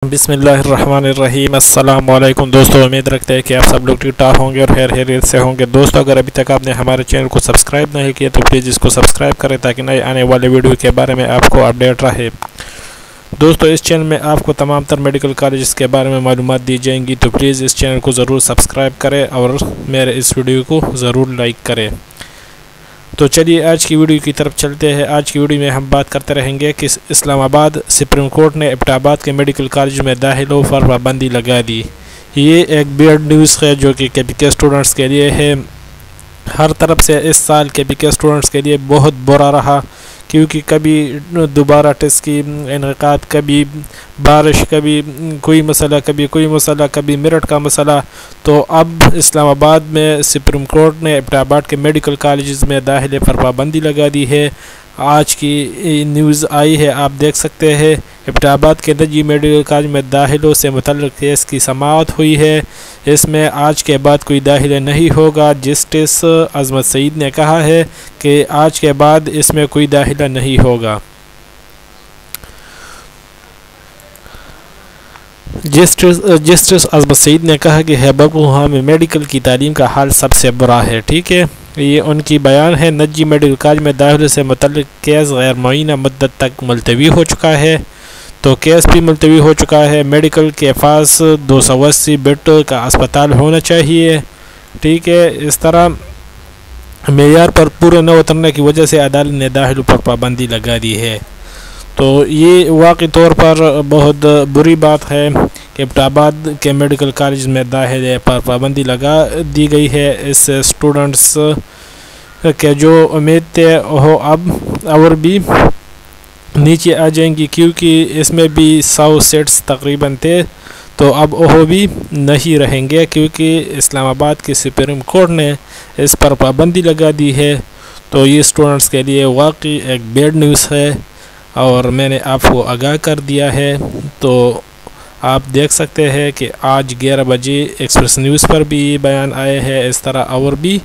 बिस्मिल्लाहिर्रहमानिर्रहीम। अस्सलाम वालेकुम दोस्तों, उम्मीद रखते हैं कि आप सब लोग ठीक ठाक होंगे और खैरियत से होंगे। दोस्तों, अगर अभी तक आपने हमारे चैनल को सब्सक्राइब नहीं किया तो प्लीज़ इसको सब्सक्राइब करें ताकि नए आने वाले वीडियो के बारे में आपको अपडेट रहे। दोस्तों, इस चैनल में आपको तमाम तर मेडिकल कॉलेज के बारे में मालूमात दी जाएंगी, तो प्लीज़ इस चैनल को ज़रूर सब्सक्राइब करें और मेरे इस वीडियो को ज़रूर लाइक करें। तो चलिए आज की वीडियो की तरफ चलते हैं। आज की वीडियो में हम बात करते रहेंगे कि इस्लामाबाद सुप्रीम कोर्ट ने अब्बोटाबाद के मेडिकल कॉलेज में दाखिलों पर पाबंदी लगा दी। ये एक बैड न्यूज़ है जो कि के स्टूडेंट्स के लिए है। हर तरफ से इस साल के स्टूडेंट्स के लिए बहुत बुरा रहा, क्योंकि कभी दोबारा टेस्ट की इनकाद, कभी बारिश, कभी कोई मसला, कभी कोई मसला, कभी मेरिट का मसला। तो अब इस्लामाबाद में सुप्रीम कोर्ट ने अब्बोटाबाद के मेडिकल कॉलेज में दाखिले पर पाबंदी लगा दी है। आज की न्यूज़ आई है, आप देख सकते हैं। अब्बोटाबाद के निजी मेडिकल कॉलेज में दाखिलों से मुतल्लिक़ केस की समाअत हुई है। इसमें आज के बाद कोई दाखिला नहीं होगा। जस्टिस अज़मत सईद ने कहा है कि आज के बाद इसमें कोई दाखिला नहीं होगा। जस्टिस अज़मत सईद ने कहा कि हैबरपुर में मेडिकल की तालीम का हाल सबसे बुरा है। ठीक है, ये उनकी बयान है। निजी मेडिकल कॉलेज में दाखिले से मुतल्लिक़ केस गैर मुअय्यना मुद्दत तक मुलतवी हो चुका है, तो केस भी मुलतवी हो चुका है। मेडिकल के पास 280 बेड का अस्पताल होना चाहिए। ठीक है, इस तरह मेयार पर पूरे न उतरने की वजह से अदालत ने दाखिलों पर पाबंदी लगा दी है। तो ये वाकई तौर पर बहुत बुरी बात है कि अब्बोटाबाद के मेडिकल कॉलेज में दाखिले पर पाबंदी लगा दी गई है। इस स्टूडेंट्स के जो उम्मीद थे वो अब और भी नीचे आ जाएंगी, क्योंकि इसमें भी 100 सीट्स तकरीबन थे, तो अब वो भी नहीं रहेंगे, क्योंकि इस्लामाबाद की सुप्रीम कोर्ट ने इस पर पाबंदी लगा दी है। तो ये स्टूडेंट्स के लिए वाकई एक बैड न्यूज़ है और मैंने आपको आगाह कर दिया है। तो आप देख सकते हैं कि आज 11 बजे एक्सप्रेस न्यूज़ पर भी ये बयान आए हैं, इस तरह और भी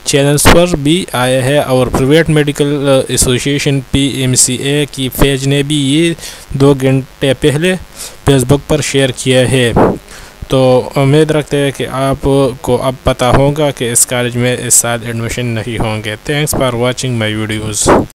चैनल्स पर भी आए हैं, और प्राइवेट मेडिकल एसोसिएशन PMCA की पेज ने भी ये 2 घंटे पहले फेसबुक पर शेयर किया है। तो उम्मीद रखते हैं कि आपको अब पता होगा कि इस कॉलेज में इस साल एडमिशन नहीं होंगे। Thanks for watching my videos.